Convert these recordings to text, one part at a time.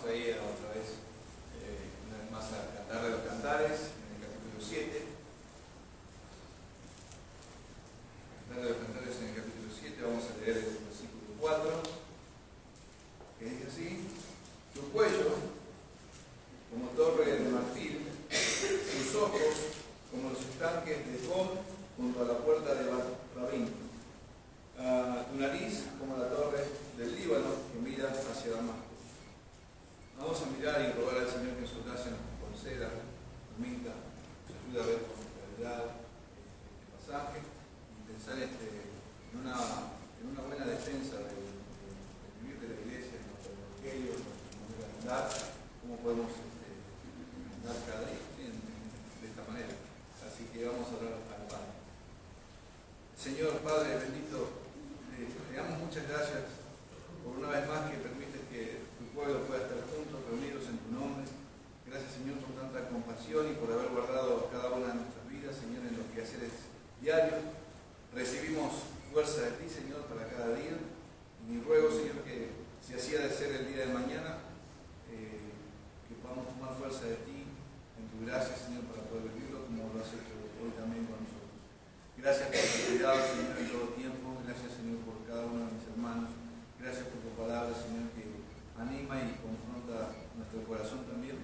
vamos a ir otra vez, una vez más a Cantar de los Cantares, en el capítulo 7. Cantar de los Cantares en el capítulo 7, vamos a leer el versículo 4, que dice así: tu cuello como torre de marfil, tus ojos como los estanques de Gihón junto a la puerta de Rabín, tu nariz como la torre del Líbano que mira hacia Damasco. Vamos a mirar y rogar al Señor que en su gracia nos conceda, nos permita, nos ayude a ver con claridad este pasaje y pensar en una buena defensa del vivir de la iglesia, de nuestro evangelio, de nuestra manera de andar, cómo podemos andar cada día de esta manera. Así que vamos a orar al Padre. Señor Padre bendito, te damos muchas gracias por una vez más que permites que tu pueblo pueda estar juntos, reunidos en tu nombre. Gracias, Señor, por tanta compasión y por haber guardado cada una de nuestras vidas, Señor, en los quehaceres diarios. Recibimos fuerza de ti, Señor, para cada día. Y ruego, Señor, que si así ha de ser el día de mañana, que podamos tomar fuerza de ti en tu gracia, Señor, para poder vivirlo como lo has hecho hoy también con nosotros. Gracias por tu cuidado, Señor, en todo tiempo. Gracias, Señor, por cada uno de mis hermanos. Gracias por tu palabra, Señor, que anima y confronta nuestro corazón también,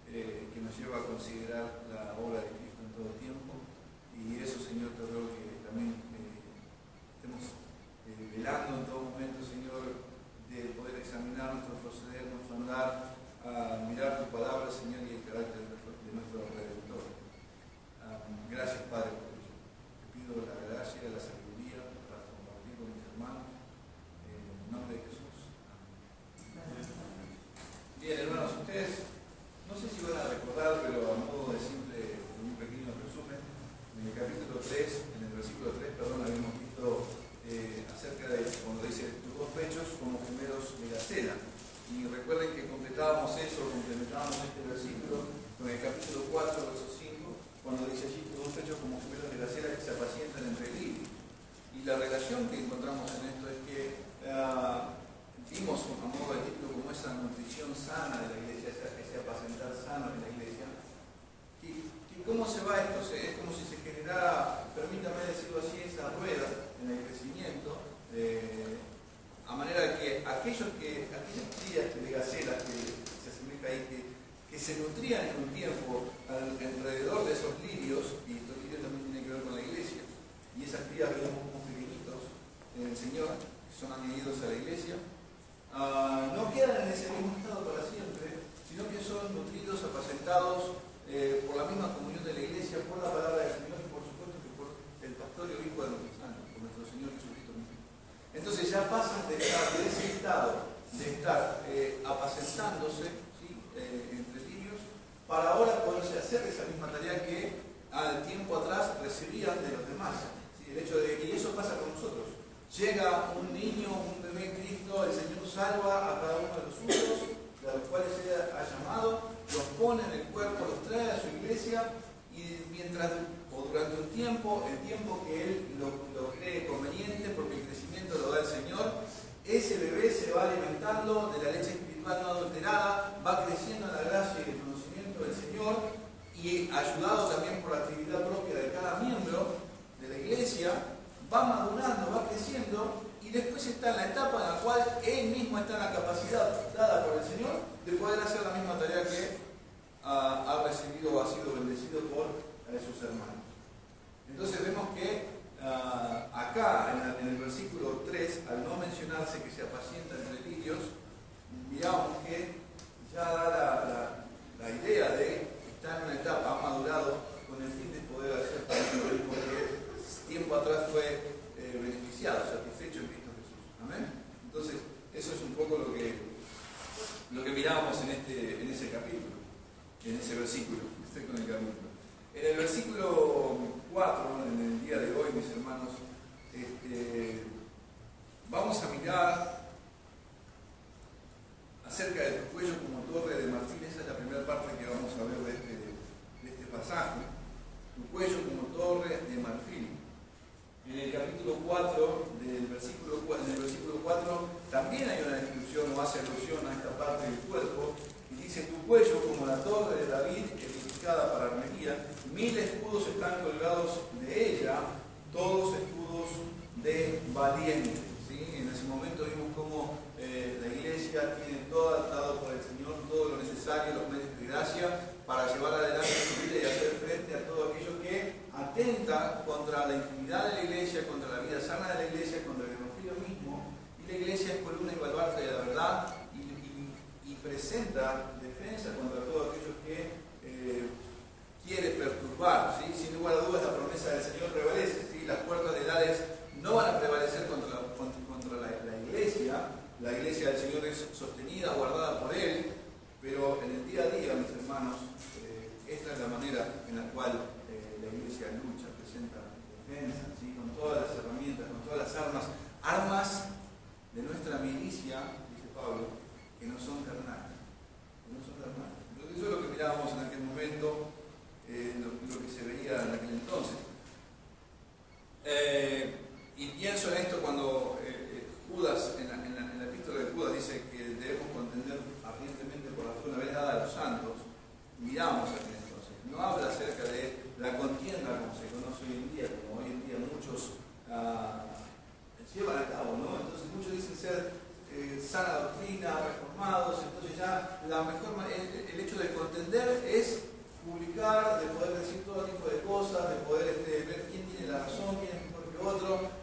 que nos lleva a considerar la obra de Cristo en todo tiempo. Y eso, Señor, te ruego que también estemos velando en todo momento, Señor, de poder examinar nuestro proceder, nuestro andar, a mirar tu palabra, Señor, y el carácter de nuestro Redentor. Gracias, Padre, por ello. Te pido la gracia y la sabiduría para compartir con mis hermanos. En nombre de Jesús. Amén. Bien, hermanos, ustedes, no sé si van a recordar, pero a modo de simple, un pequeño resumen, en el capítulo 3, en el versículo 3, habíamos visto acerca de, cuando dice, tus dos pechos como gemelos de gacela. Y recuerden que complementábamos este versículo con el capítulo 4, verso 5, cuando dice allí, tus dos pechos como gemelos de gacela que se apacientan entre lirios. Y la relación que encontramos en esto es que vimos a modo de título como esa nutrición sana de la iglesia, ese apacentar sano de la iglesia. ¿Y cómo se va esto? Es como si se generara, permítame decirlo así, esa rueda en el crecimiento, a manera que aquellas crías de gacelas que se asemeja ahí, que se nutrían en un tiempo alrededor de esos lirios, y estos lirios también tienen que ver con la iglesia, y esas crías vemos como pequeñitos en el Señor, que son añadidos a la iglesia, no quedan en ese mismo estado para siempre, sino que son nutridos, apacentados por la misma comunión de la iglesia, por la palabra del Señor y por supuesto que por el pastorio hijo de los cristianos, por nuestro Señor Jesucristo mismo. Entonces ya pasan de estar de ese estado, de estar apacentándose, ¿sí? Entre lirios, para ahora poderse hacer esa misma tarea que al tiempo atrás recibían de los demás. ¿Sí? El hecho de, y eso pasa con nosotros. Llega un niño, un bebé en Cristo, el Señor salva a cada uno de los suyos, de los cuales Él ha llamado, los pone en el cuerpo, los trae a su iglesia, y mientras, o durante un tiempo, el tiempo que Él lo cree conveniente, porque el crecimiento lo da el Señor, ese bebé se va alimentando de la leche espiritual no adulterada, va creciendo en la gracia y el conocimiento del Señor, y ayudado también por la actividad propia de cada miembro de la iglesia, va madurando, va creciendo, y después está en la etapa en la cual él mismo está en la capacidad dada por el Señor de poder hacer la misma tarea que ha recibido o ha sido bendecido por sus hermanos. Entonces vemos que acá en el versículo 3, al no mencionarse que se apacienta entre lirios, miramos que ya da la idea de estar en una etapa, ha madurado con el fin de poder hacer también lo mismo que tiempo atrás fue beneficiado, satisfecho en Cristo Jesús. Amén. Entonces, eso es un poco lo que mirábamos en ese capítulo, en ese versículo. Estoy con el capítulo. En el versículo 4, en el día de hoy, mis hermanos, vamos a mirar acerca de tu cuello como torre de marfil. Esa es la primera parte que vamos a ver de este pasaje. Tu cuello como torre de marfil. En el capítulo 4, en el versículo 4, también hay una descripción o hace alusión a esta parte del cuerpo, y dice: tu cuello como la torre de David, edificada para armería, 1000 escudos están colgados de ella, todos escudos de valientes. ¿Sí? En ese momento vimos cómo la iglesia tiene todo dado por el Señor, todo lo necesario, los medios de gracia, para llevar adelante su vida y hacer frente a todo aquello que atenta contra la intimidad de la iglesia, contra la vida sana de la iglesia, contra el evangelio mismo. Y la iglesia es columna y baluarte de la verdad y presenta defensa contra todo aquello que quiere perturbar. ¿Sí? Sin lugar a dudas, la promesa del Señor prevalece. ¿Sí? Las puertas del Hades no van a prevalecer contra la iglesia. La iglesia del Señor es sostenida, guardada por Él, pero en el día a día, mis hermanos, esta es la manera en la cual la iglesia lucha, presenta defensa, ¿sí? Con todas las herramientas, con todas las armas de nuestra milicia, dice Pablo, que no son carnales. Entonces, eso es lo que mirábamos en aquel momento, lo que se veía en aquel entonces. Y pienso en esto cuando Judas, en la epístola de Judas, dice que debemos contender ardientemente por la fe una vez dada a los santos. Miramos aquel entonces. No habla acerca de la contienda como se conoce hoy en día, como hoy en día muchos llevan a cabo, ¿no? Entonces muchos dicen ser sana doctrina, reformados, entonces ya el hecho de contender es publicar, de poder decir todo tipo de cosas, de poder ver quién tiene la razón, quién es mejor que otro.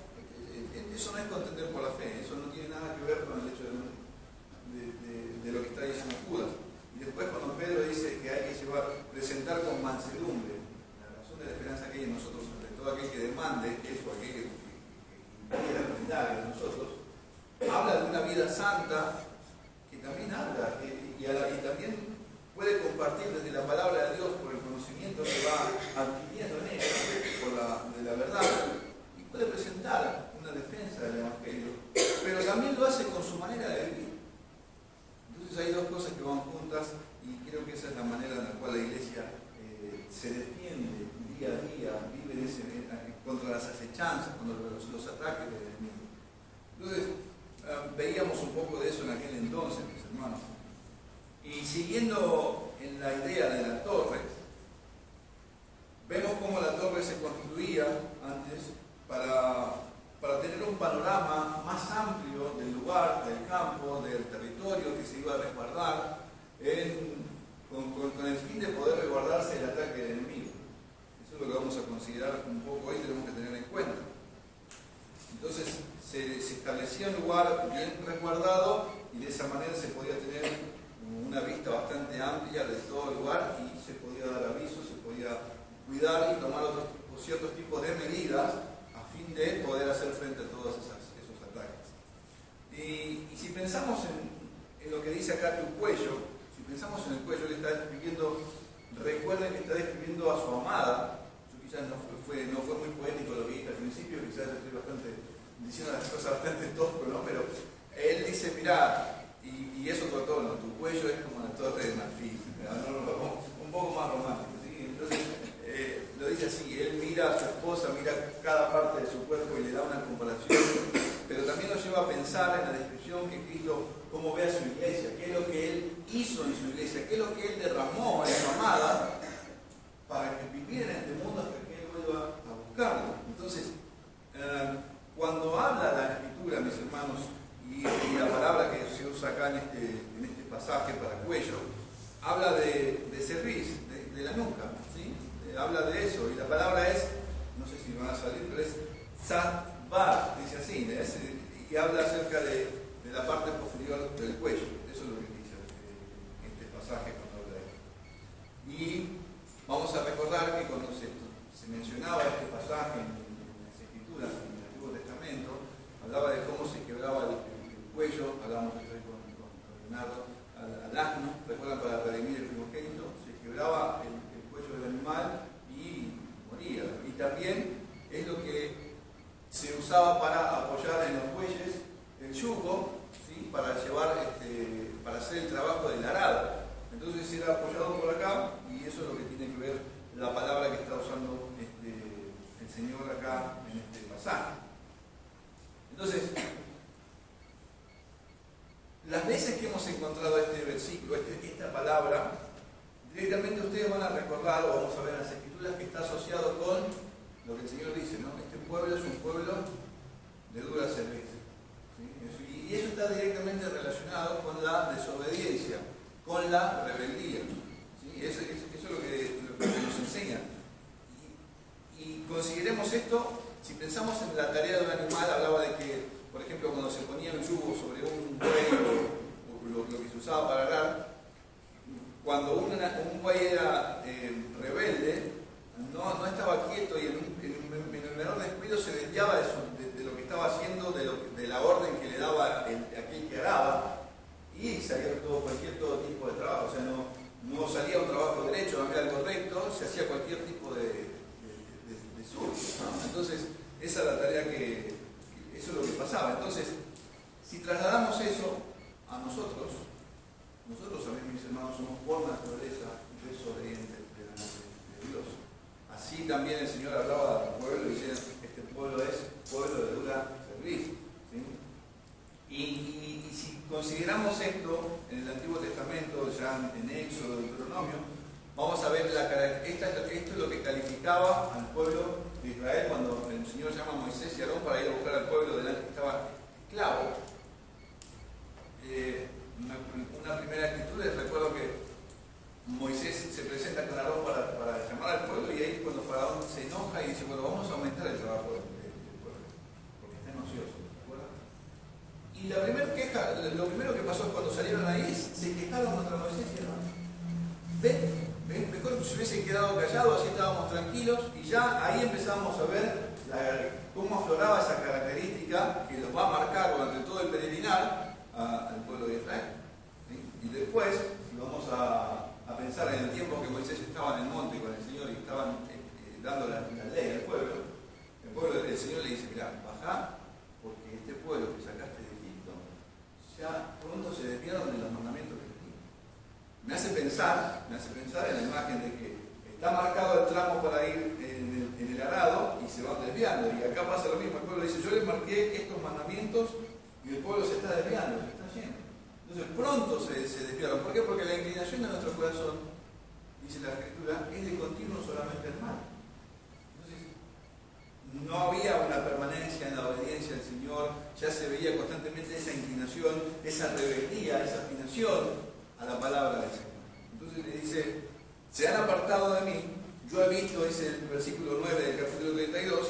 Eso no es contender por la fe, eso no tiene nada que ver con el hecho de lo que está diciendo Judas. Y después cuando Pedro dice que hay que presentar con mansedumbre la razón de la esperanza que hay en nosotros, sobre todo aquel que demande eso, aquel que quiera brindar en nosotros, habla de una vida santa, que también habla, y también puede compartir desde la palabra de Dios por el conocimiento que va adquiriendo en ella, de la verdad, y puede presentar una defensa del Evangelio, pero también lo hace con su manera de vivir. Entonces hay dos cosas que van juntas, y creo que esa es la manera en la cual la iglesia se defiende día a día, vive contra las acechanzas, contra los ataques del enemigo. Entonces, veíamos un poco de eso en aquel entonces, mis hermanos. Y siguiendo en la idea de la torre, vemos cómo la torre se construía antes para tener un panorama más amplio del lugar, del campo, del territorio que se iba a resguardar, con el fin de poder resguardarse del ataque del enemigo. Eso es lo que vamos a considerar un poco hoy, tenemos que tener en cuenta. Entonces se establecía un lugar bien resguardado y de esa manera se podía tener una vista bastante amplia de todo el lugar y se podía dar aviso, se podía cuidar y tomar ciertos tipos de medidas a fin de poder hacer frente a todos esos ataques. Y si pensamos en lo que dice acá tu cuello, si pensamos en el cuello, él está describiendo, recuerden que está describiendo a su amada. Yo quizás no fue muy poético lo que dije al principio, quizás estoy diciendo las cosas bastante tosco, ¿no? Pero él dice, mirá, y es otro tono, tu cuello es como la torre de marfil, un poco más romántico, ¿sí? Entonces, lo dice así, él mira a su esposa, mira cada parte de su cuerpo y le da una comparación, pero también nos lleva a pensar en la descripción que Cristo, cómo ve a su iglesia, qué es lo que Él hizo en su iglesia, qué es lo que Él derramó en su amada para que viviera en este mundo hasta que Él vuelva a buscarlo. Entonces, cuando habla la Escritura, mis hermanos, y la palabra que se usa acá en este pasaje para cuello, habla de cerviz, de la nuca, ¿sí? Habla de eso, y la palabra es, no sé si me va a salir, pero es tzadbar, dice así, y habla acerca de la parte posterior del cuello. Eso es lo que dice este pasaje cuando habla de esto. Y vamos a recordar que cuando se mencionaba este pasaje en las Escrituras, en el Antiguo Testamento, hablaba de cómo se quebraba el cuello, hablamos de esto con Leonardo, al asno, recuerdan, para redimir el primogénito, se quebraba el cuello del animal y moría. Y también es lo que se usaba para apoyar en los bueyes el yugo, ¿sí? Para hacer el trabajo del arado. Entonces era apoyado por acá, y eso es lo que tiene que ver la palabra que está usando el Señor acá en este pasaje. Entonces, hemos encontrado este versículo, esta palabra, directamente ustedes van a recordar, o vamos a ver en las Escrituras, que está asociado con lo que el Señor dice, ¿no? Este pueblo es un pueblo de dura cerviz. ¿Sí? Y eso está directamente relacionado con la desobediencia, con la rebeldía. ¿Sí? Eso es lo que nos enseña. Y consideremos esto, si pensamos en la tarea de un animal, hablaba de que, por ejemplo, cuando se ponía un yugo sobre un buey o lo que se usaba para arar, cuando un buey era rebelde, no estaba quieto y en el menor descuido se desviaba de lo que estaba haciendo, de la orden que le daba aquel que araba, y salía cualquier tipo de trabajo. O sea, no salía un trabajo derecho, no había algo recto, se hacía cualquier tipo de surco, ¿no? Entonces, esa es la tarea eso es lo que pasaba. Entonces, si trasladamos eso a nosotros también, mis hermanos, somos por naturaleza desobedientes delante de Dios. Así también el Señor hablaba del pueblo y decía, este pueblo es pueblo de dura cerviz. ¿Sí? Y si consideramos esto en el Antiguo Testamento, ya en Éxodo, en Deuteronomio, vamos a ver esto es lo que calificaba al pueblo de Israel cuando el Señor llama a Moisés y a Aarón para ir a buscar al pueblo delante que estaba esclavo. Una primera escritura, recuerdo que Moisés se presenta con Aarón para llamar al pueblo, y ahí cuando Faraón se enoja y dice, bueno, vamos a aumentar el trabajo del pueblo, porque están ociosos, ¿de acuerdo? Y la primera queja, lo primero que pasó cuando salieron ahí, se quejaron contra Moisés y Aarón. ¿Ven? Mejor que se hubiesen quedado callados, así estábamos tranquilos, y ya ahí empezamos a ver cómo afloraba esa característica que los va a marcar durante todo el peregrinar al pueblo de Israel. ¿Sí? Y después, si vamos a pensar en el tiempo que Moisés estaba en el monte con el Señor y estaban dando la ley al pueblo, el Señor le dice, mirá, bajá, porque este pueblo que sacaste de Egipto ya pronto se desviaron de los mandamientos que les di. Me hace pensar en la imagen de que está marcado el tramo para ir en el arado y se van desviando, y acá pasa lo mismo. El pueblo dice, yo les marqué estos mandamientos y el pueblo se está desviando, se está yendo. Entonces pronto se desviaron. ¿Por qué? Porque la inclinación de nuestro corazón, dice la Escritura, es de continuo solamente el mal. Entonces no había una permanencia en la obediencia al Señor, ya se veía constantemente esa inclinación, esa rebeldía, esa afinación a la palabra del Señor. Entonces le dice, se han apartado de mí, yo he visto, dice el versículo 9 del capítulo 32,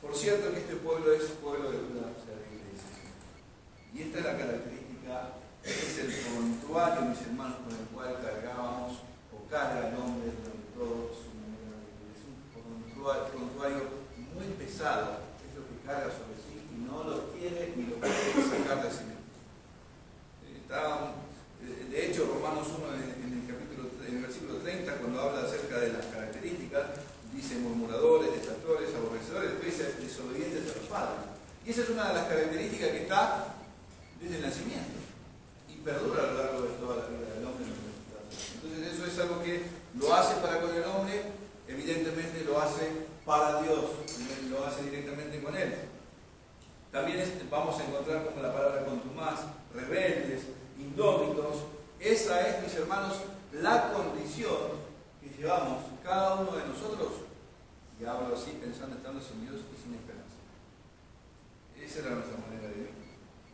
por cierto que este pueblo es pueblo de dura cerviz. Y esta es la característica, es el prontuario, mis hermanos, con el cual cargábamos o carga el hombre durante todo su manera de vivir. Es un prontuario muy pesado, es lo que carga sobre sí y no lo quiere ni lo quiere sacar de sí mismo. De hecho, Romanos 1 en el versículo 30, cuando habla acerca de las características, dice murmuradores, detractores, aborrecedores, después dice desobedientes a los padres. Y esa es una de las características que está desde el nacimiento y perdura a lo largo de toda la vida del hombre. Entonces eso es algo que lo hace para con el hombre, evidentemente lo hace para Dios, lo hace directamente con él. También vamos a encontrar como la palabra contumaz, rebeldes, indómitos. Esa es, mis hermanos, la condición que llevamos cada uno de nosotros, y hablo así pensando, estando sin Dios y sin esperanza. Esa era nuestra manera de vivir.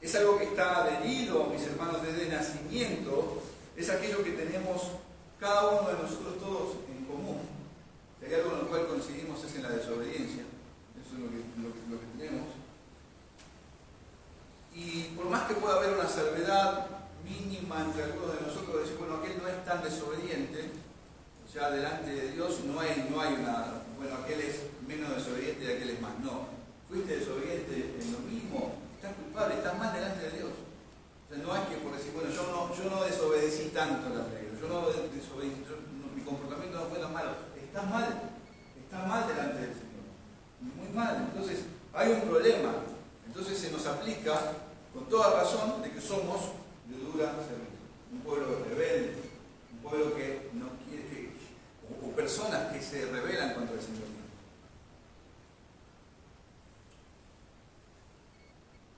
Es algo que está adherido, mis hermanos, desde el nacimiento. Es aquello que tenemos cada uno de nosotros todos en común. Si hay algo en lo cual coincidimos es en la desobediencia. Eso es lo que tenemos. Y por más que pueda haber una salvedad mínima entre algunos de nosotros, decir, bueno, aquel no es tan desobediente, o sea, delante de Dios no hay una, bueno, aquel es menos desobediente y aquel es más. No, fuiste desobediente en lo mismo, estás culpable, estás mal delante de Dios. O sea, no es que por decir, bueno, yo no desobedecí tanto la ley, yo no desobedecí, mi comportamiento no fue tan malo. Estás mal delante del Señor, muy mal. Entonces, hay un problema. Entonces se nos aplica con toda razón de que somos de dura cerviz, un pueblo rebelde, un pueblo que no quiere o personas que se rebelan contra el Señor.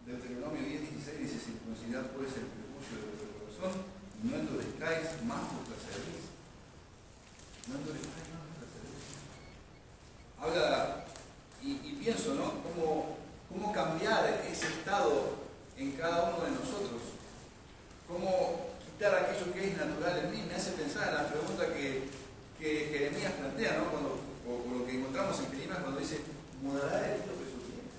Deuteronomio 10:16 dice: circuncidad pues el prepucio de vuestro no endurezcáis más vuestra cerviz. No endurezcáis más vuestra cerviz. Habla, y pienso, ¿no? ¿Cómo cambiar ese estado en cada uno de nosotros? ¿Cómo quitar aquello que es natural en mí? Me hace pensar en la pregunta que Jeremías plantea, ¿no? O lo que encontramos en Jeremías cuando dice, ¿mudará el etíope sus dientes?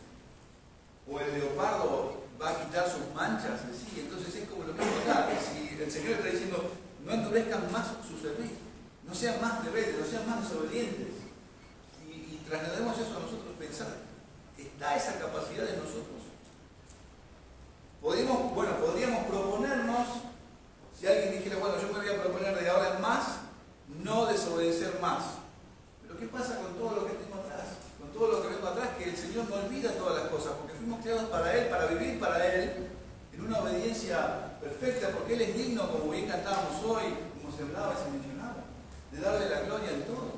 O el leopardo va a quitar sus manchas en sí. Entonces es como lo mismo acá. Si el Señor está diciendo, no endurezcan más su cerviz, no sean más rebeldes, no sean más desobedientes. Y traslademos eso a nosotros, pensar, ¿está esa capacidad en nosotros? Podríamos proponernos, si alguien dijera, bueno, yo me voy a proponer de ahora en más, no desobedecer más. Pero ¿qué pasa con todo lo que tengo atrás? Con todo lo que vengo atrás, que el Señor no olvida todas las cosas, porque fuimos creados para Él, para vivir para Él, en una obediencia perfecta, porque Él es digno, como bien cantábamos hoy, como se hablaba y se mencionaba, de darle la gloria en todo.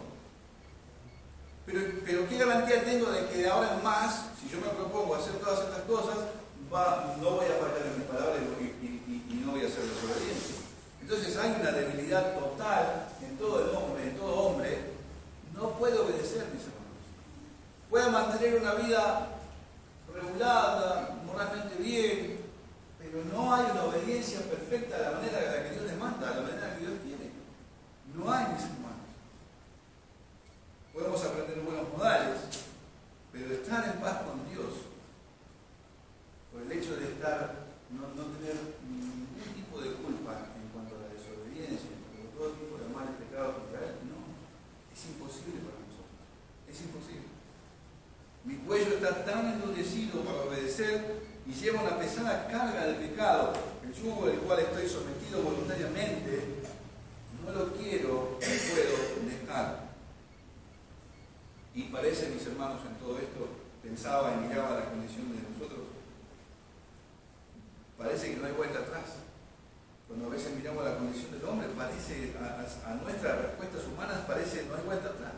Pero ¿qué garantía tengo de que de ahora en más, si yo me propongo hacer todas estas cosas, no voy a fallar en mis palabras y no voy a ser desobediente? Entonces hay una debilidad total en todo hombre, no puede obedecer, mis hermanos. Puede mantener una vida regulada, moralmente bien, pero no hay una obediencia perfecta a la manera en la que Dios demanda, a la manera que Dios quiere. No hay, mis hermanos. Podemos aprender buenos modales, pero estar en paz con Dios, por el hecho de no tener ningún tipo de culpa en cuanto a la desobediencia, en cuanto a todo tipo de males pecados contra Él, no, es imposible para nosotros, es imposible. Mi cuello está tan endurecido para obedecer y lleva una pesada carga de pecado, el yugo del cual estoy sometido voluntariamente, no lo quiero, no puedo dejar. Y parece, mis hermanos, en todo esto, pensaba y miraba la condición de nosotros, parece que no hay vuelta atrás. Cuando a veces miramos la condición del hombre, parece, a nuestras respuestas humanas, parece no hay vuelta atrás.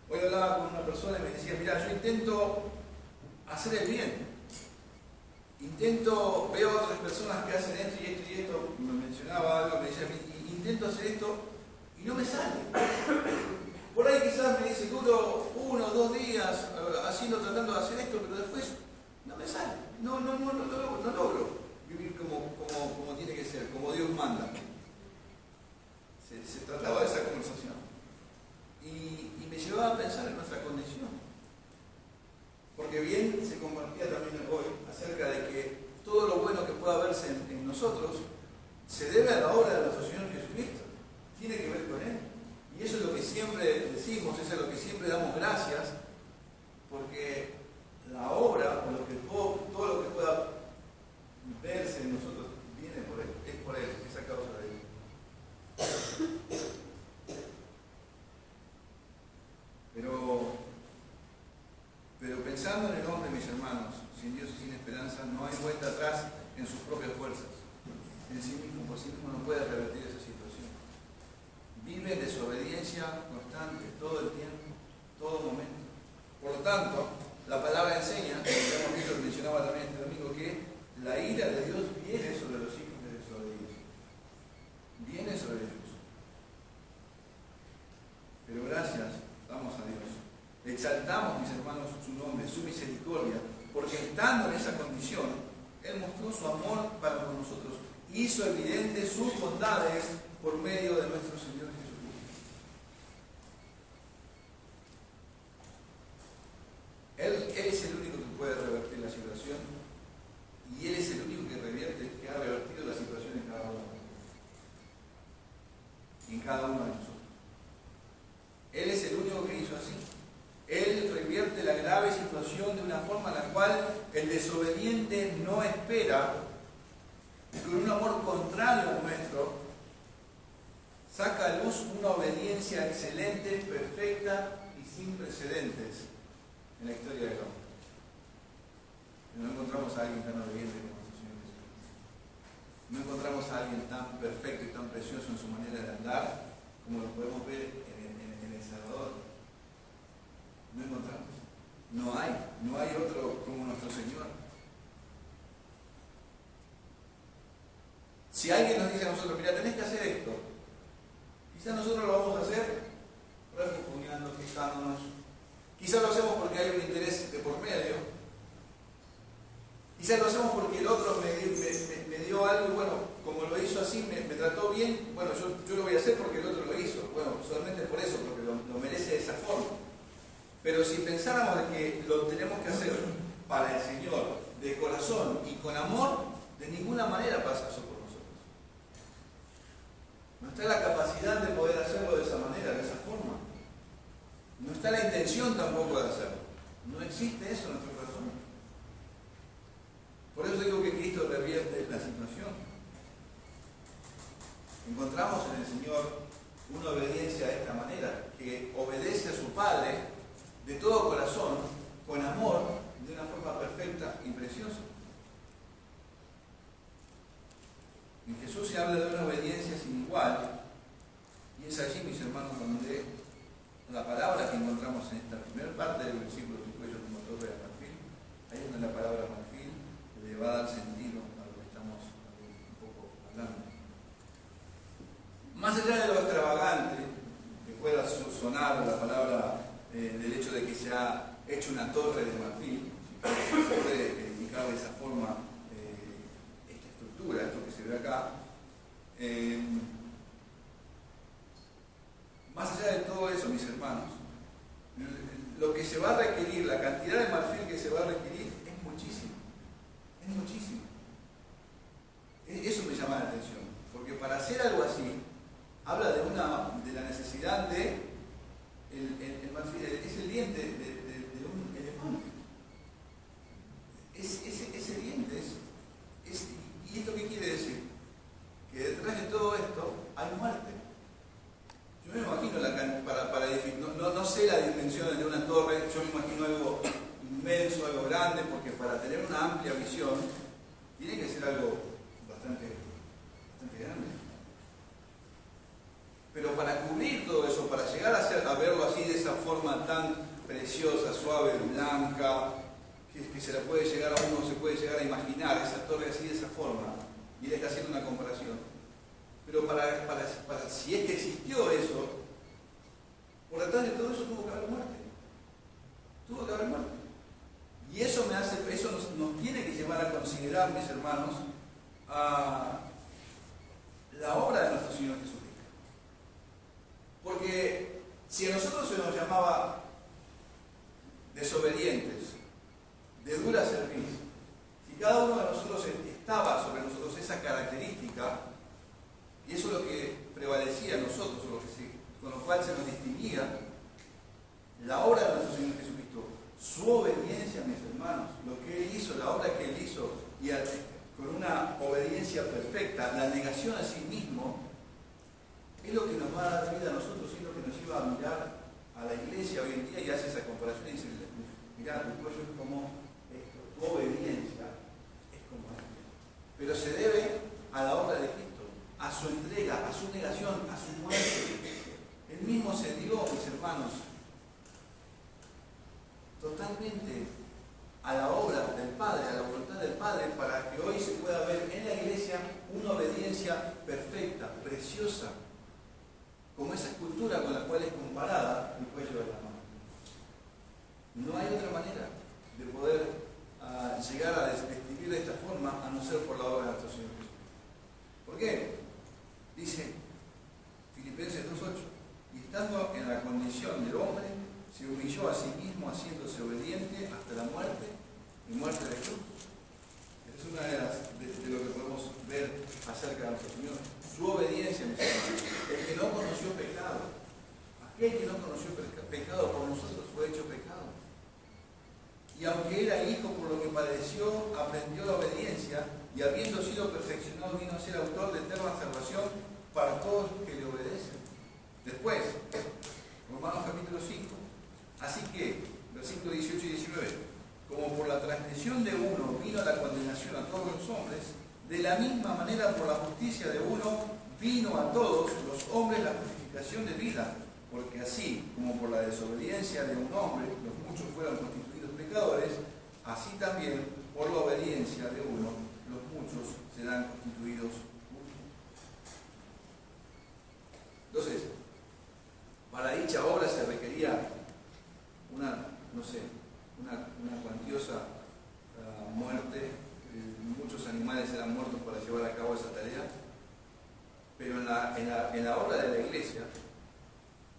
Hoy hablaba con una persona y me decía, mira, yo intento hacer el bien. Veo a otras personas que hacen esto y esto, me mencionaba algo, me decía, intento hacer esto y no me sale. Por ahí quizás me dice, duro 1 o 2 días tratando de hacer esto, pero después no me sale, no logro vivir como tiene que ser, como Dios manda. Se trataba de esa conversación. Y me llevaba a pensar en nuestra condición. Porque bien se compartía también hoy acerca de que todo lo bueno que pueda verse en nosotros se debe a la obra de nuestro Señor Jesucristo. Tiene que ver con Él. Y eso es lo que siempre decimos, eso es lo que siempre damos gracias, porque la obra, o todo lo que pueda verse en nosotros, viene por Él, es por Él, es a causa de Él. Pero pensando en el hombre, mis hermanos, sin Dios y sin esperanza, no hay vuelta atrás en sus propias fuerzas. En sí mismo, por sí mismo, no puede revertir esa situación. Vive en desobediencia constante, todo el tiempo, todo momento. Por lo tanto, la palabra enseña, como hemos visto, lo mencionaba también este domingo, que la ira de Dios viene sobre los hijos de desobediencia. Viene sobre ellos. Pero gracias damos a Dios. Exaltamos, mis hermanos, su nombre, su misericordia, porque estando en esa condición, Él mostró su amor para con nosotros, hizo evidente sus bondades por medio de nuestro Señor Jesucristo. Él es el único que puede revertir la situación, y Él es el único que ha revertido la situación en cada uno de nosotros. Él es el único que hizo así. Él revierte la grave situación de una forma en la cual el desobediente no espera, y con un amor contrario al nuestro, saca a luz una obediencia excelente, perfecta y sin precedentes en la historia del hombre. No encontramos a alguien tan obediente como nuestro Señor Jesucristo. No encontramos a alguien tan perfecto y tan precioso en su manera de andar como lo podemos ver en El Salvador. No encontramos. No hay otro como nuestro Señor. Si alguien nos dice a nosotros, mira, tenés que hacer esto, quizás nosotros lo vamos a hacer refunfuñando, fijándonos. Quizás lo hacemos porque hay un interés de por medio. Quizás lo hacemos porque el otro me dio algo y bueno, como lo hizo así, me trató bien, bueno, yo lo voy a hacer porque el otro lo hizo. Bueno, solamente por eso, porque lo merece de esa forma. Pero si pensáramos de que lo tenemos que hacer para el Señor, de corazón y con amor, de ninguna manera pasa eso por nosotros. No está la capacidad de poder hacerlo de esa manera, de esa forma. No está la intención tampoco de hacerlo. No existe eso en nuestro corazón. Por eso digo que Cristo revierte la situación. Encontramos en el Señor una obediencia de esta manera, que obedece a su Padre de todo corazón, con amor, de una forma perfecta y preciosa. En Jesús se habla de una obediencia sin igual, y es allí, mis hermanos, donde la palabra que encontramos en esta primera parte del versículo "tu cuello como torre de marfil", ahí es donde la palabra marfil le va a dar sentido a lo que estamos un poco hablando. Más allá de lo extravagante que pueda sonar la palabra del hecho de que se ha hecho una torre de marfil, si se puede edificar de esa forma esta estructura, esto que se ve acá, más allá de todo eso, mis hermanos, lo que se va a requerir, la cantidad de marfil que se va a requerir es muchísimo. Es muchísimo. Eso me llama la atención, porque para hacer algo así, habla de la necesidad de el marfil, es el diente de un elefante. Ese diente ¿y esto qué quiere decir? Que detrás de todo esto hay muerte. Yo me imagino, para no sé las dimensiones de una torre, yo me imagino algo inmenso, algo grande, porque para tener una amplia visión tiene que ser algo bastante grande. Pero para cubrir todo eso, para llegar a verlo así de esa forma tan preciosa, suave, blanca, que se la puede llegar a uno, se puede llegar a imaginar esa torre así de esa forma, y él está haciendo una comparación. Pero para si es que existió eso, por detrás de todo eso tuvo que haber muerte. Tuvo que haber muerte. Y eso nos tiene que llevar a considerar, mis hermanos, a la obra de nuestro Señor Jesucristo. Porque si a nosotros se nos llamaba desobedientes, de dura cerviz, si cada uno de nosotros estaba sobre nosotros esa característica, y eso es lo que prevalecía en nosotros, con lo cual se nos distinguía, la obra de nuestro Señor Jesucristo, su obediencia, mis hermanos, lo que Él hizo, la obra que Él hizo, y con una obediencia perfecta, la negación a sí mismo, es lo que nos va a dar vida a nosotros, es lo que nos lleva a mirar a la iglesia hoy en día y hace esa comparación y dice, mirá, tu cuello es como esto, tu obediencia es como esto. Pero se debe a la obra de Cristo, a su entrega, a su negación, a su muerte. Él mismo se dio, mis hermanos, totalmente a la obra del Padre, a la voluntad del Padre, para que hoy se pueda ver en la iglesia una obediencia perfecta, preciosa, como esa escultura con la cual es comparada el cuello de la mano. No hay otra manera de poder llegar a describir de esta forma a no ser por la obra de nuestro Señor Jesús. ¿Por qué? Dice Filipenses 2:8, y estando en la condición del hombre, se humilló a sí mismo haciéndose obediente hasta la muerte y muerte de cruz. Es una de lo que podemos ver acerca de nuestro Señor. Su obediencia, mis hermanos. El que no conoció pecado, aquel que no conoció pecado por nosotros fue hecho pecado. Y aunque era hijo, por lo que padeció, aprendió la obediencia y habiendo sido perfeccionado vino a ser autor de eterna salvación para todos los que le obedecen. Después, Romanos capítulo 5. Así que, versículos 18 y 19, como por la transgresión de uno vino la condenación a todos los hombres, de la misma manera por la justicia de uno vino a todos los hombres la justificación de vida, porque así como por la desobediencia de un hombre los muchos fueron constituidos pecadores, así también por la obediencia de uno los muchos serán constituidos justos. en la obra de la iglesia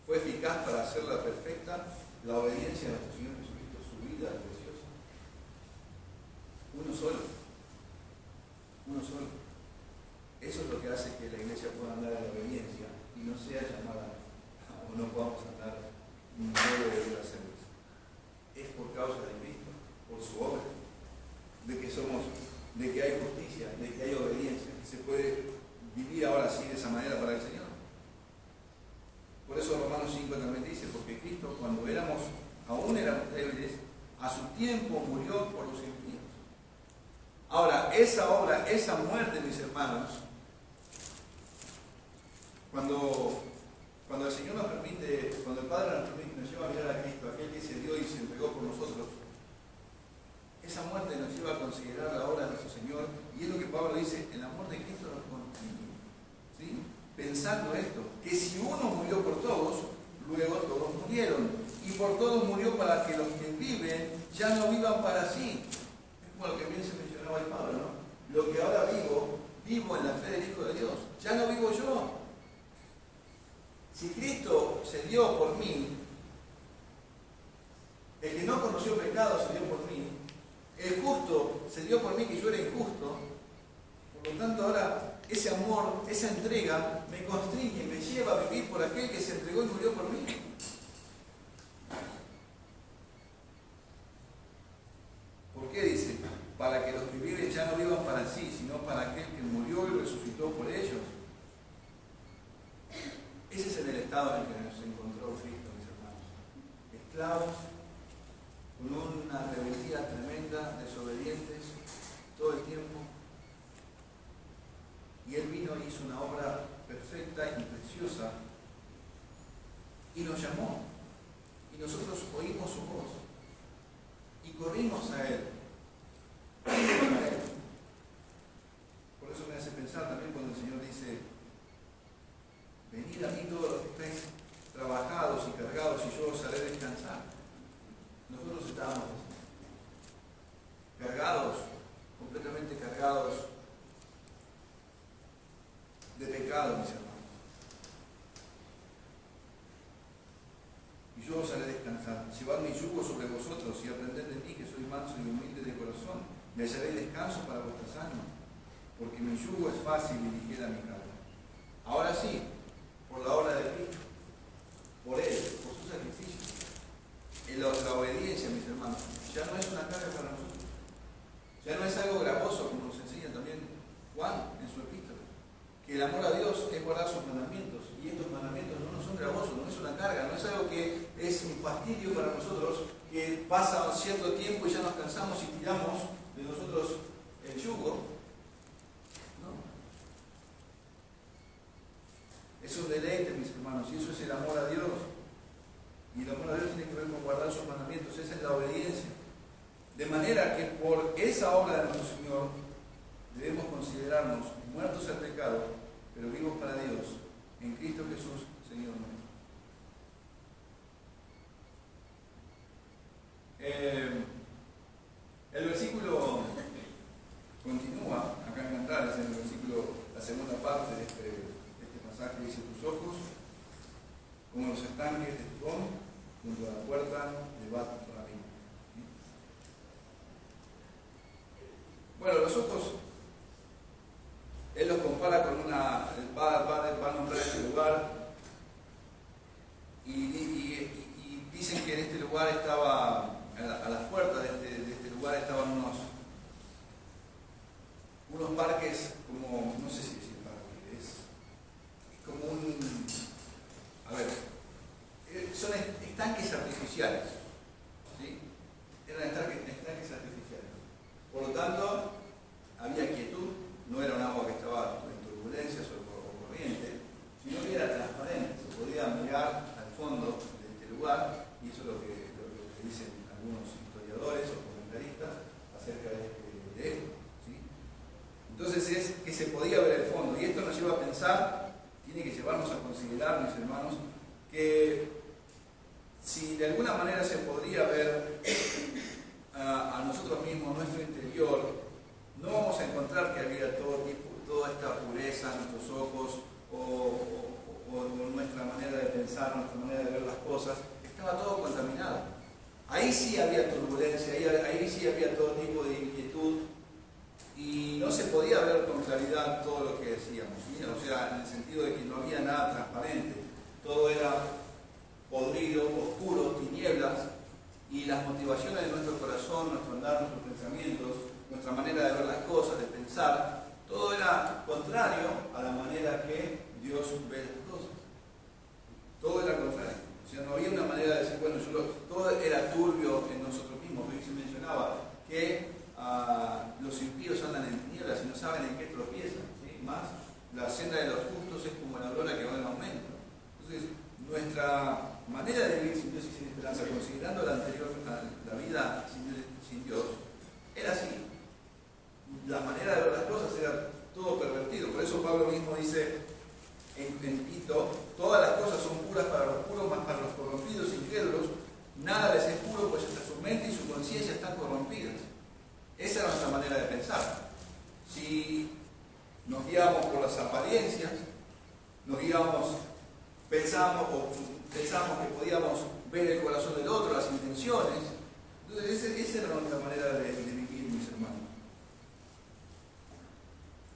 fue eficaz para hacerla perfecta la obediencia a nuestro Señor Jesucristo, su vida preciosa. Uno solo. Eso es lo que hace que la iglesia pueda andar en la obediencia y no sea llamada, o no podamos andar en medio de otras cerveza. Es por causa de Cristo, por su obra, de que hay justicia, de que hay obediencia, que se puede vivir ahora sí de esa manera para el Señor. Por eso Romanos 5 también dice, porque Cristo cuando aún éramos débiles, a su tiempo murió por los impíos. Ahora, esa obra, esa muerte, mis hermanos, cuando el Señor nos permite, cuando el Padre nos lleva a mirar a Cristo, aquel que se dio y se entregó por nosotros, esa muerte nos lleva a considerar la obra de nuestro Señor, y es lo que Pablo dice, el amor de Cristo nos contiene, ¿sí? Pensando esto, que si uno murió por todos, luego todos murieron, y por todos murió para que los que viven ya no vivan para sí. Es como lo que bien se mencionaba el Pablo, ¿no? Lo que ahora vivo en la fe del Hijo de Dios, ya no vivo yo. Si Cristo se dio por mí, el que no conoció pecado se dio por mí, el justo se dio por mí que yo era injusto, por lo tanto ahora ese amor, esa entrega me constriñe, me lleva a vivir por aquel que se entregó y murió por mí. ¿Por qué dice? Para que los que viven ya no vivan para sí, sino para aquel que murió y resucitó por ellos. Ese es el estado en el que nos encontró Cristo, mis hermanos. Esclavos, con una rebeldía tremenda, desobedientes, todo el tiempo. Y Él vino y hizo una obra perfecta y preciosa. Y nos llamó. Y nosotros oímos su voz. Y corrimos a Él. Por eso me hace pensar también cuando el Señor dice: venid a mí todos los que estáis trabajados y cargados, y yo os haré descansar. Nosotros estábamos cargados, completamente cargados de pecado, mis hermanos. Y yo os haré descansar. Llevad mi yugo sobre vosotros y aprended de mí, que soy manso y humilde de corazón. Me hallaréis descanso para vuestras almas, porque mi yugo es fácil y ligera mi carga. Ahora sí, por la obra de Cristo, por Él, por su sacrificio. La obediencia, mis hermanos, ya no es una carga para nosotros. Ya no es algo gravoso, como nos enseña también Juan en su epístola. Que el amor a Dios es guardar sus mandamientos. Y estos mandamientos no son gravosos, no es una carga, no es algo que es un fastidio para nosotros, que pasa cierto tiempo y ya nos cansamos y tiramos de nosotros el yugo. No. Es un deleite, mis hermanos, y eso es el amor a Dios. Y el amor a Dios tiene que ver con guardar sus mandamientos, esa es la obediencia. De manera que por esa obra de nuestro Señor debemos considerarnos muertos al pecado, pero vivos para Dios, en Cristo Jesús, Señor nuestro. El versículo continúa, acá en Cantares, en el versículo, la segunda parte de este pasaje dice: tus ojos, como los estanques de Hebrón, junto a la puerta de Bat Rabim. Bueno, los ojos, él los compara con va a nombrar este lugar, y dicen que en este lugar estaba, a las puertas de este lugar estaban unos parques, como, no sé si decir parque, es como son estanques artificiales, ¿sí? Eran estanques artificiales. Por lo tanto, había quietud, no era un agua que estaba en turbulencias o corriente, sino que era transparente, se podía mirar al fondo de este lugar, y eso es lo que dicen algunos historiadores o comentaristas acerca de esto, ¿sí? Entonces es que se podía ver el fondo, y esto nos lleva a pensar, tiene que llevarnos a considerar, mis hermanos, que si de alguna manera se podría ver a nosotros mismos, nuestro interior, no vamos a encontrar que había toda esta pureza en nuestros ojos, o pensar, nuestra manera de ver las cosas, estaba todo contaminado. Ahí sí había turbulencia, ahí sí había todo tipo de inquietud y no se podía ver con claridad todo lo que decíamos, ¿sí? O sea, en el sentido de que no había nada transparente, todo era podrido, oscuro, tinieblas, y las motivaciones de nuestro corazón, nuestro andar, nuestros pensamientos, nuestra manera de ver las cosas, de pensar, todo era contrario a la manera que Dios ve las cosas. Todo era contrario. O sea, no había una manera de decir, bueno, todo era turbio en nosotros mismos. Hoy se mencionaba que los impíos andan en tinieblas y no saben en qué tropiezan, ¿sí? Más la senda de los justos es como la aurora que va en aumento. Entonces, nuestra manera de vivir sin Dios y sin esperanza, considerando la anterior, la vida sin Dios, era así. La manera de ver las cosas era todo pervertido. Por eso Pablo mismo dice en Tito, todas las cosas son puras para los puros, más para los corrompidos, incrédulos, nada les es puro, pues hasta su mente y su conciencia están corrompidas. Esa es nuestra manera de pensar. Si nos guiamos por las apariencias, pensamos que podíamos ver el corazón del otro, las intenciones, entonces esa era nuestra manera de vivir, mis hermanos.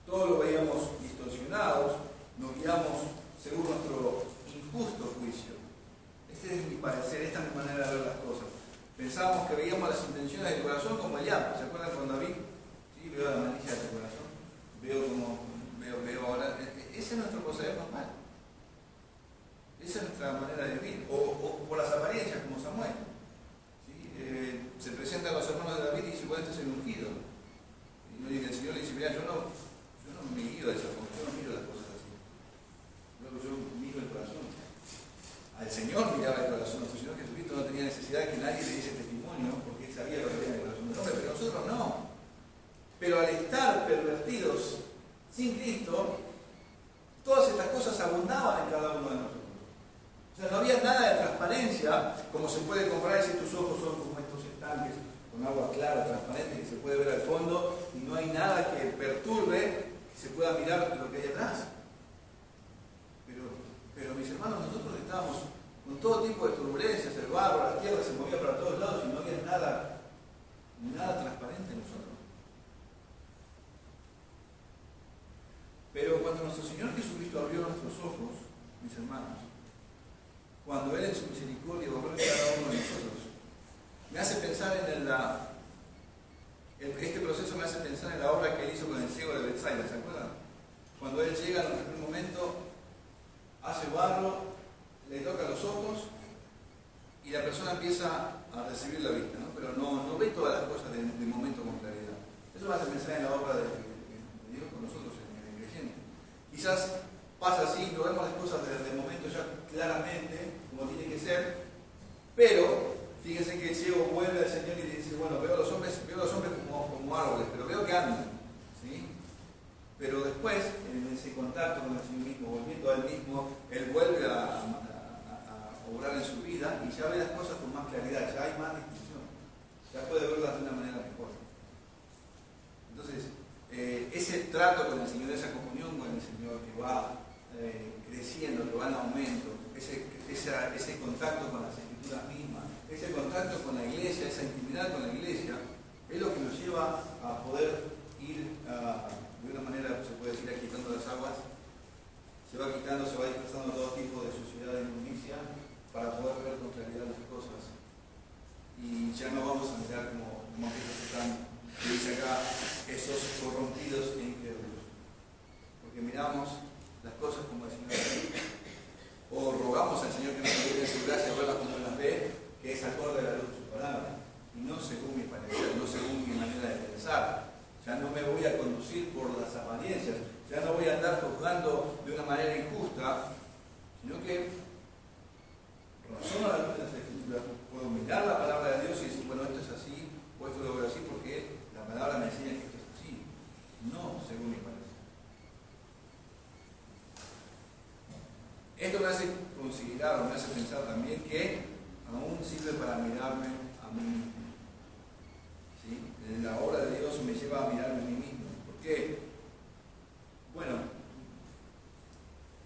Todo lo veíamos distorsionados, nos guiamos según nuestro injusto juicio. Este es mi parecer, esta es mi manera de ver las cosas. Pensábamos que veíamos las intenciones del corazón como el llanto. ¿Se acuerdan con David? Sí, veo la malicia del corazón. Veo ahora. Ese es nuestro proceder normal. Esa es nuestra manera de vivir. O por las apariencias, como Samuel. ¿Sí? Se presentan los hermanos de David y dice, bueno, este es el ungido. Y el Señor le dice, mira, yo no me guío de esa forma, yo no miro las cosas así. Yo miro el corazón. Al Señor miraba el corazón. Nuestro Señor Jesucristo no tenía necesidad de que nadie le diese testimonio, porque él sabía lo que había en el corazón del hombre, pero nosotros no. Pero al estar pervertidos sin Cristo, todas estas cosas abundaban en cada uno de nosotros. O sea, no había nada de transparencia, como se puede comparar si tus ojos son como estos estanques, con agua clara, transparente, que se puede ver al fondo, y no hay nada que perturbe, que se pueda mirar lo que hay atrás. Pero mis hermanos, nosotros estábamos con todo tipo de turbulencias, el barro, la tierra se movía para todos lados y no había nada transparente en nosotros. Pero cuando nuestro Señor Jesucristo abrió nuestros ojos, mis hermanos, cuando Él en su misericordia borró cada uno de nosotros, me hace pensar este proceso me hace pensar en la obra que Él hizo con el ciego de Betsaida, ¿se acuerdan? Cuando Él llega en un momento, hace barro, le toca los ojos y la persona empieza a recibir la vista, ¿no? Pero no ve todas las cosas de momento con claridad. Eso me hace pensar en la obra de Dios con nosotros, en el creyente. Quizás pasa así, no vemos las cosas desde el momento ya claramente, como tiene que ser, pero fíjense que el ciego vuelve al Señor y le dice, bueno, veo a los hombres como árboles, pero veo que andan, ¿sí? Pero después, en ese contacto con el Señor mismo, volviendo a Él mismo, Él vuelve a obrar en su vida y ya ve las cosas con más claridad, ya hay más distinción, ya puede verlas de una manera mejor. Entonces, ese trato con el Señor, esa comunión con el Señor que va creciendo, que va en aumento, ese contacto con las Escrituras mismas, ese contacto con la iglesia, esa intimidad con la iglesia, es lo que nos lleva a poder ir de una manera, se puede decir, quitando las aguas, se va dispersando todo tipo de suciedad e inmundicia para poder ver con claridad las cosas. Y ya no vamos a mirar como aquellos que están, que dice acá, esos corrompidos e incrédulos. Porque miramos las cosas como el Señor ve, o rogamos al Señor que nos ayude en su gracia a verlas como las ve, que es acorde a la luz de su palabra, y no según mi parecer, no según mi manera de pensar. Ya no me voy a conducir por las apariencias, ya no voy a andar juzgando de una manera injusta, sino que razono a la luz de las Escrituras, puedo mirar la palabra de Dios y decir, bueno, esto es así, o esto lo veo así porque la palabra me enseña que esto es así, no según mi parecer. Esto me hace considerar o me hace pensar también que aún sirve para mirarme a mí mismo. ¿Sí? La obra de Dios me lleva a mirarme a mí mismo. ¿Por qué? Bueno,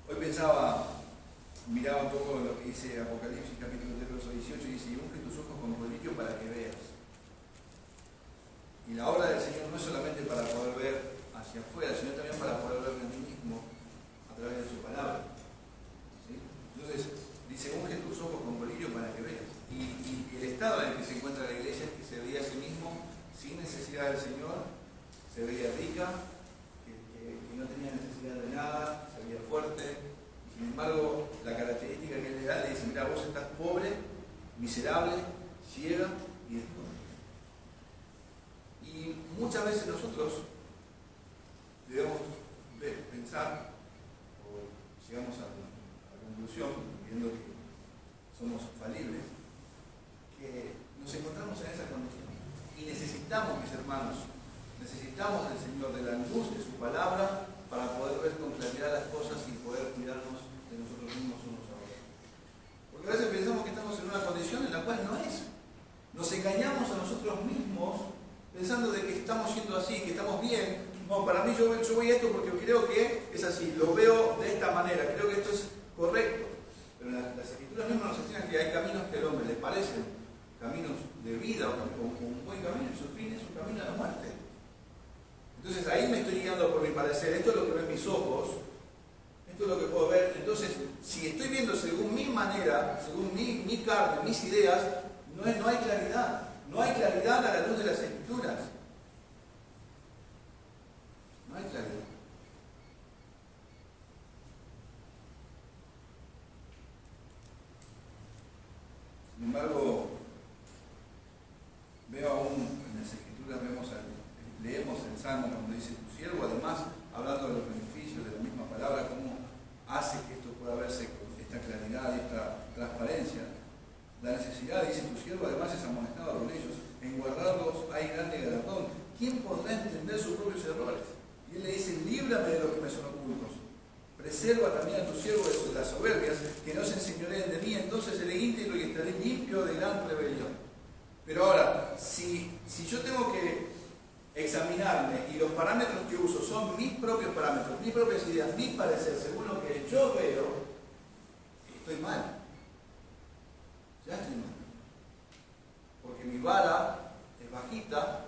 hoy pensaba miraba un poco lo que dice Apocalipsis capítulo 3, verso 18, y dice, y unge tus ojos con colirio para que veas. Y la obra del Señor no es solamente para poder ver hacia afuera, sino también para poder ver en ti mismo a través de su palabra. ¿Sí? Entonces, dice, unge tus ojos con colirio para que veas. Y el estado en el que se encuentra la iglesia es que se veía a sí mismo sin necesidad del Señor, se veía rica, que no tenía necesidad de nada, se veía fuerte. Sin embargo, la característica que él le da, le dice, mira, vos estás pobre, miserable, ciega y desnuda. Y muchas veces nosotros debemos pensar, o llegamos a la conclusión, viendo que somos falibles, que nos encontramos en esa condición. Y necesitamos, mis hermanos, necesitamos del Señor, de la luz de su palabra, para poder ver con claridad las cosas y poder cuidarnos de nosotros mismos unos a otros. Porque a veces pensamos que estamos en una condición en la cual no es. Nos engañamos a nosotros mismos pensando de que estamos siendo así, que estamos bien. No, para mí yo voy a esto porque creo que es así, lo veo de esta manera, creo que esto es correcto. Pero las escrituras mismas nos enseñan que hay caminos que al hombre le parecen caminos de vida o un buen camino, y su fin es un camino de la muerte. Entonces ahí me estoy guiando por mi parecer, esto es lo que ven mis ojos, esto es lo que puedo ver. Entonces, si estoy viendo según mi manera, según mi carne, mis ideas, no hay claridad. No hay claridad a la luz de las escrituras. No hay claridad. Sin embargo, veo aún en las escrituras, leemos el Salmo cuando dice tu siervo, además, hablando de los beneficios de la misma palabra, cómo hace que esto pueda verse con esta claridad y esta transparencia. La necesidad, dice tu siervo, además es amonestado por ellos, en guardarlos hay grande galardón. ¿Quién podrá entender sus propios errores? Y él le dice, líbrame de los que me son ocultos. Preserva también a tu siervo de las soberbias, que no se enseñoreen de mí, entonces seré íntegro y estaré limpio de gran rebelión. Pero ahora, si yo tengo que examinarme y los parámetros que uso son mis propios parámetros, mis propias ideas, mi parecer, según lo que yo veo, estoy mal. Ya estoy mal. Porque mi vara es bajita,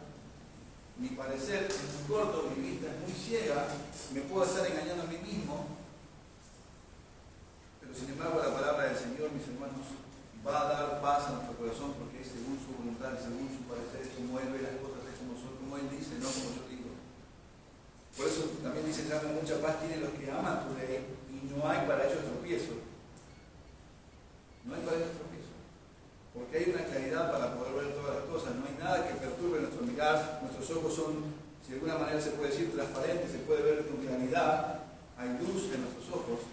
mi parecer es muy corto, mi vista es muy ciega, me puedo estar engañando a mí mismo. Pero sin embargo la palabra del Señor, mis hermanos, va a dar paz a nuestro corazón porque es según su voluntad, según su parecer, es como Él ve las cosas, es como son, como Él dice, no como yo digo. Por eso también dice, mucha paz tienen los que aman tu ley y no hay para ellos tropiezo. No hay para ellos tropiezo. Porque hay una claridad para poder ver todas las cosas, no hay nada que perturbe nuestro mirar, nuestros ojos son, si de alguna manera se puede decir, transparentes, se puede ver con claridad, hay luz en nuestros ojos,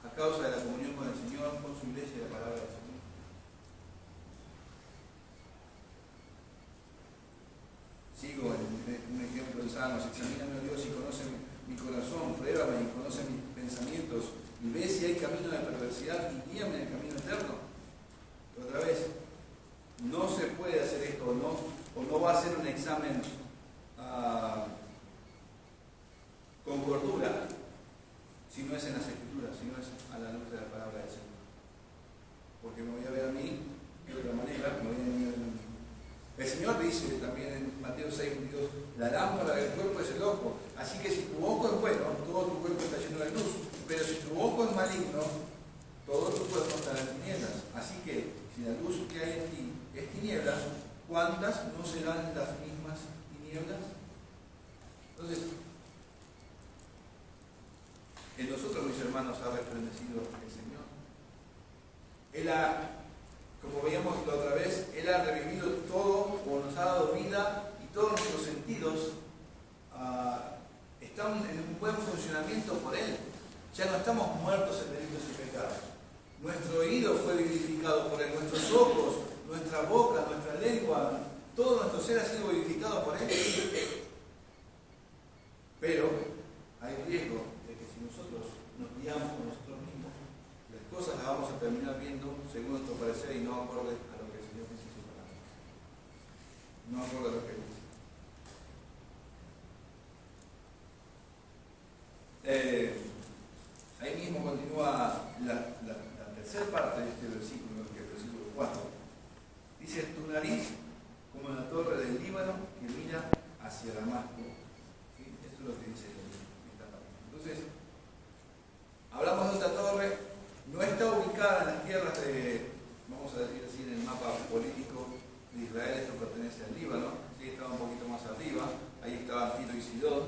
a causa de la comunión con el Señor, con su iglesia y la palabra del Señor. Sigo en un ejemplo de Salmos, examíname, oh Dios, y conoce mi corazón, pruébame y conoce mis pensamientos, y ve si hay camino de perversidad y guíame en el camino eterno. Otra vez, no se puede hacer esto, o no va a ser un examen con cordura, si no es en las escrituras, si no es a la luz de la palabra del Señor. Porque me voy a ver a mí de otra manera, me voy a ver a mí. El Señor dice también en Mateo 6:22, la lámpara del cuerpo es el ojo, así que si tu ojo es bueno, todo tu cuerpo está lleno de luz, pero si tu ojo es maligno, todo tu cuerpo está en tinieblas. Así que si la luz que hay en ti es tinieblas, ¿cuántas no serán las mismas tinieblas? Entonces, en nosotros, mis hermanos, ha resplandecido el Señor. Él como veíamos la otra vez, Él ha revivido todo, o nos ha dado vida, y todos nuestros sentidos están en un buen funcionamiento por Él. Ya no estamos muertos en delitos y pecados. Nuestro oído fue vivificado por Él, nuestros ojos, nuestra boca, nuestra lengua, todo nuestro ser ha sido vivificado por Él. Pero hay riesgo de que si nosotros nos guiamos con nosotros mismos, las cosas las vamos a terminar viendo según nuestro parecer y no acorde a lo que el Señor dice en su palabra. No acorde a lo que Él dice. Ahí mismo mismo continúa la tercera parte de este versículo, que es el versículo 4. Dice, tu nariz como la torre del Líbano que mira hacia Damasco. ¿Sí? Esto es lo que dice esta parte. Entonces, hablamos de esta torre, no está ubicada en las tierras de, vamos a decir así, en el mapa político de Israel. Esto pertenece al Líbano, ¿sí? Estaba un poquito más arriba, ahí estaban Tiro y Sidón,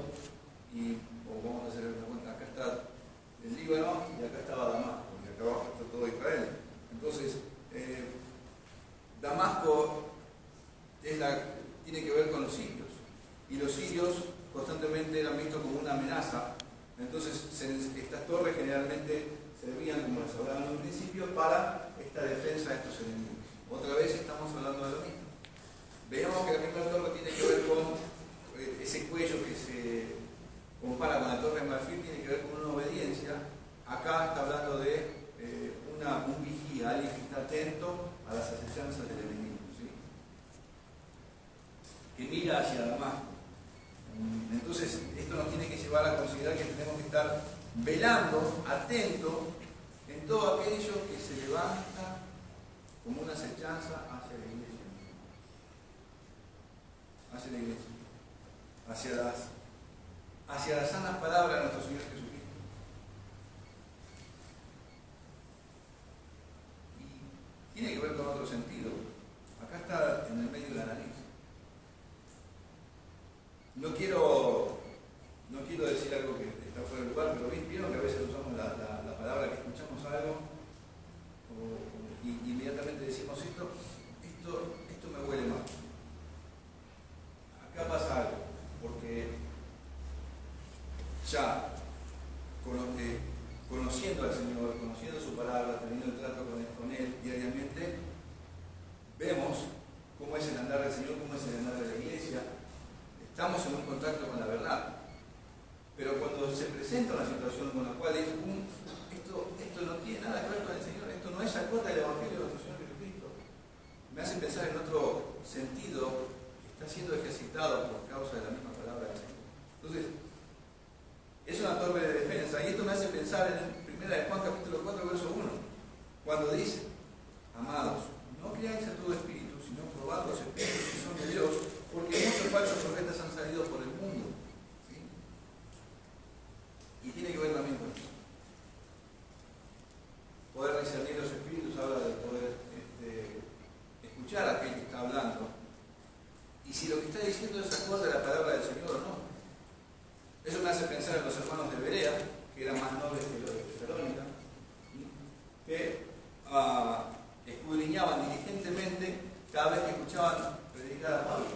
y vamos a hacer una cuenta, acá está el Líbano y acá estaba Damasco, y acá abajo está todo Israel. Entonces, Damasco tiene que ver con los sirios, y los sirios constantemente eran vistos como una amenaza. Entonces, estas torres generalmente servían, como les hablaba en un principio, para esta defensa de estos enemigos. Otra vez estamos hablando de lo mismo. Veamos que la primera torre tiene que ver con ese cuello que se compara con la torre de marfil, tiene que ver con una obediencia. Acá está hablando de un vigía, alguien que está atento a las acechanzas del enemigo, ¿sí? Que mira hacia Damasco. Entonces, esto nos tiene que llevar a considerar que tenemos que estar velando, atentos en todo aquello que se levanta como una acechanza hacia la iglesia. Hacia la iglesia. Hacia las sanas palabras de nuestro Señor Jesucristo. Y tiene que ver con otro sentido. Acá está en el medio de la nariz. No quiero decir algo que está fuera de lugar, pero vieron que a veces usamos la palabra que escuchamos algo y inmediatamente decimos esto me huele mal. Acá pasa algo, porque ya conociendo al Señor, conociendo su palabra, teniendo el trato con Él diariamente, vemos cómo es el andar del Señor, cómo es el andar de la iglesia. Estamos en un contacto con la verdad. Pero cuando se presenta una situación con la cual dice, esto no tiene nada que ver con el Señor, esto no es acorde al Evangelio de nuestro Señor Jesucristo, me hace pensar en otro sentido que está siendo ejercitado por causa de la misma palabra del Señor. Entonces, es una torre de defensa, y esto me hace pensar en 1 Juan capítulo 4, verso 1, cuando dice, amados, no creáis a todo espíritu, sino probad los espíritus que son de Dios, porque muchos falsos profetas han salido por el mundo. ¿Sí? Y tiene que ver también con eso. Poder discernir los espíritus habla de poder escuchar a aquel que está hablando, y si lo que está diciendo es acorde a la palabra del Señor o no. Eso me hace pensar en los hermanos de Berea, que eran más nobles que los de Tesalónica, que escudriñaban diligentemente cada vez que escuchaban predicar a Pablo.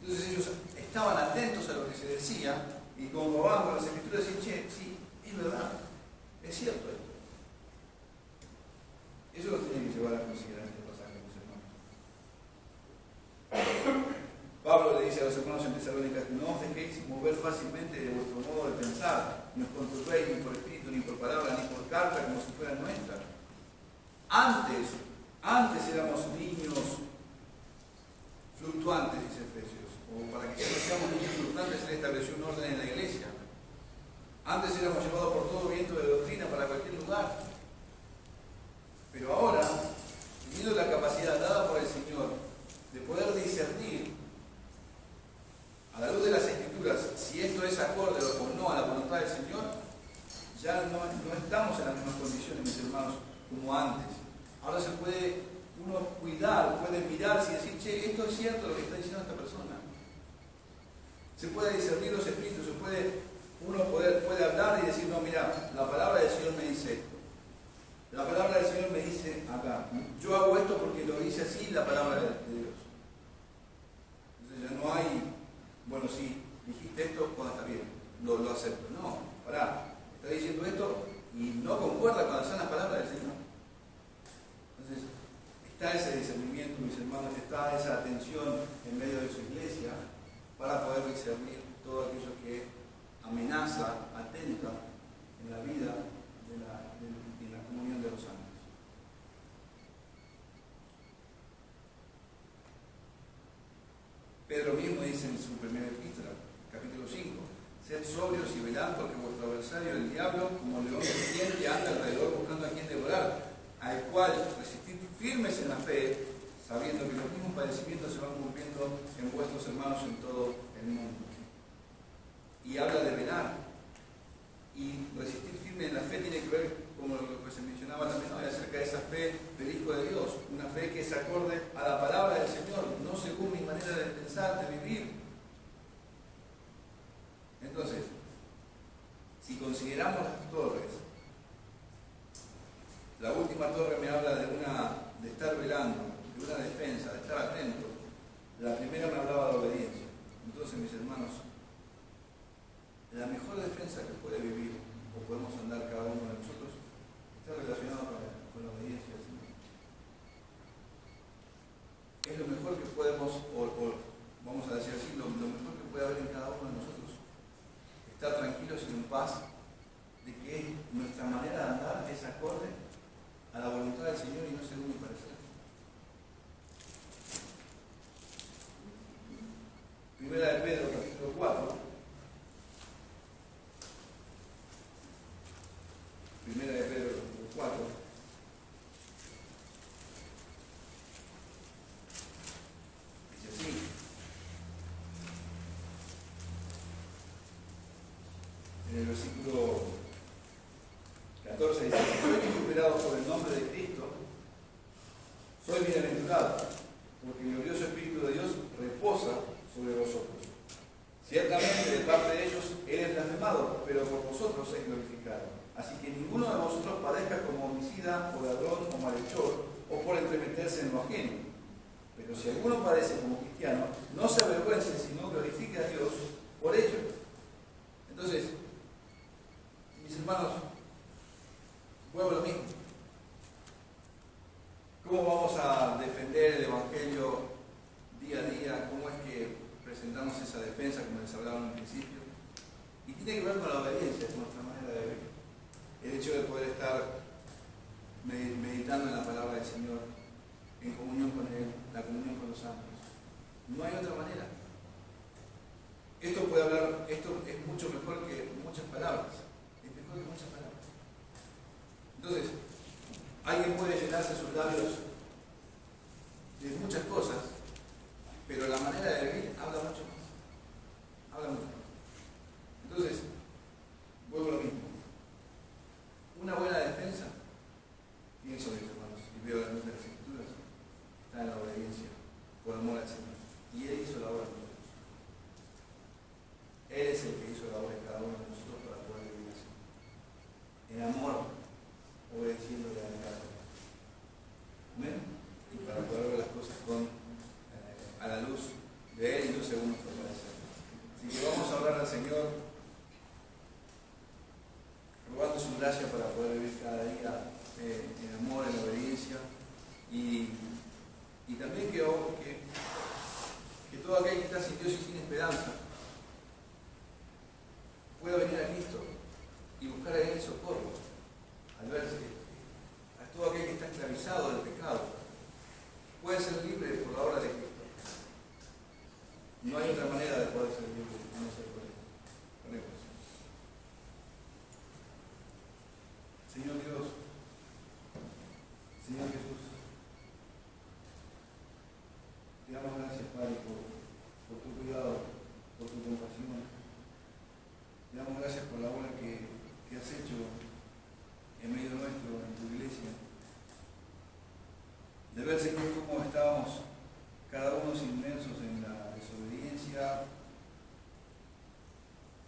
Entonces ellos estaban atentos a lo que se decía y comprobaban con las escrituras y decían, sí, es verdad, es cierto esto. Eso lo tienen que llevar a considerar este pasaje, mis hermanos. Pablo le dice a los hermanos en Tesalónica, no os dejéis mover fácilmente de vuestro modo de pensar, ni os conturbéis ni por espíritu, ni por palabra, ni por carta, como si fuera nuestra. Antes éramos niños fluctuantes, dice Efesios, o para que no seamos niños fluctuantes, se estableció un orden en la iglesia. Antes éramos llevados por todo viento de doctrina para cualquier lugar. Pero ahora, teniendo la capacidad dada por el Señor de poder discernir a la luz de las Escrituras si esto es acorde o no a la voluntad del Señor, ya no estamos en las mismas condiciones, mis hermanos, como antes. Ahora se puede uno cuidar, puede mirar y decir, che, esto es cierto lo que está diciendo esta persona. Se puede discernir los espíritus, uno puede hablar y decir, no, mira, la palabra del Señor me dice esto. La palabra del Señor me dice acá, yo hago esto porque lo dice así la palabra de Dios. Entonces ya no hay, bueno, sí, dijiste esto, bueno, está bien, lo acepto. No, pará, está diciendo esto y no concuerda con las sanas palabras del Señor. Entonces, está ese discernimiento, mis hermanos, está esa atención en medio de su iglesia para poder discernir todo aquello que amenaza, atenta en la vida de la comunión de los santos. Pedro mismo dice en su primera epístola, capítulo 5, sed sobrios y velad porque vuestro vuestro adversario, el diablo, como león rugiente, anda alrededor buscando a quien devorar, al cual resistid firmes en la fe, sabiendo que los mismos padecimientos se van cumpliendo en vuestros hermanos en todo el mundo. Y habla de velar. Y resistir firme en la fe tiene que ver, como lo que se mencionaba también hoy, acerca de esa fe del Hijo de Dios, una fe que es acorde a la palabra del Señor, no según mi manera de pensar, de vivir. Entonces, si consideramos las torres, la última torre me habla de estar velando, de una defensa, de estar atento. La primera me hablaba de obediencia. Entonces, mis hermanos, la mejor defensa que puede vivir o podemos andar cada uno de nosotros está relacionado con la obediencia al Señor. Es lo mejor que podemos, o vamos a decir así, lo mejor que puede haber en cada uno de nosotros. Estar tranquilos y en paz de que nuestra manera de andar es acorde a la voluntad del Señor y no según mi parecer. Primera de Pedro, capítulo 4. Primera de Pedro, capítulo 4. Dice así. En el versículo 14 dice: si sois recuperados por el nombre de Cristo, sois bienaventurados, porque el glorioso Espíritu de Dios reposa sobre vosotros. Ciertamente de parte de ellos Él es blasfemado, pero por vosotros es glorificado. Así que ninguno de vosotros padezca como homicida, o ladrón, o malhechor, o por entremeterse en lo ajeno. Pero si alguno padece como cristiano, no se avergüence, sino glorifique a Dios por ello. Entonces, mis hermanos, vuelvo a lo mismo. ¿Cómo vamos a defender el Evangelio día a día? ¿Cómo es que presentamos esa defensa, como les hablaba en un principio? Y tiene que ver con la obediencia, es nuestra manera de vivir. El hecho de poder estar meditando en la palabra del Señor, en comunión con Él, la comunión con los santos. No hay otra manera. Esto es mucho mejor que muchas palabras. Es mejor que muchas palabras. Entonces, alguien puede llenarse sus labios de muchas cosas, pero la manera de vivir habla mucho más. Habla mucho más. Entonces, vuelvo a lo mismo. Una buena defensa, pienso, mis hermanos, y veo la luz de las Escrituras, está en la obediencia, por amor al Señor. Y Él hizo la obra en nosotros. Él es el que hizo la obra en cada uno de nosotros para poder vivir así. En amor, obedeciéndole a la casa. ¿Amén? Y para poder ver las cosas a la luz de Él y no según nuestro parecer. Así que vamos a orar al Señor, rogando su gracia para poder vivir cada día en amor, en obediencia, y también que todo aquel que está sin Dios y sin esperanza pueda venir a Cristo y buscar a Él socorro, al verse a todo aquel que está esclavizado del pecado puede ser libre por la obra de Cristo. No hay otra manera de poder ser libre que no ser por Él. Oremos. Señor Dios, Señor Jesús, te damos gracias, Padre, por tu cuidado, por tu compasión. Te damos gracias por la obra que has hecho en medio nuestro, en tu iglesia. De ver, Señor, cómo estábamos cada uno inmersos en la desobediencia,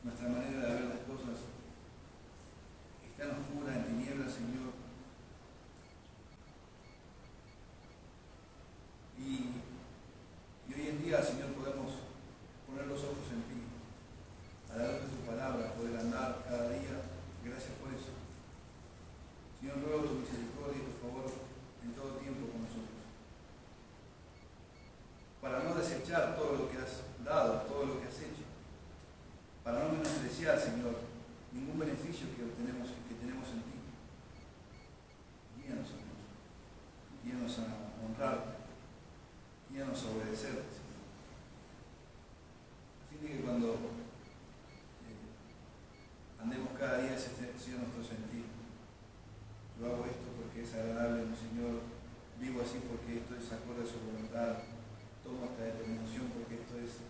nuestra manera de ver las cosas tan oscura, en tinieblas, Señor. Y hoy en día, Señor, cada día ese sea nuestro sentir. Yo hago esto porque es agradable a mi Señor, vivo así porque esto es acorde a su voluntad, tomo esta determinación porque esto es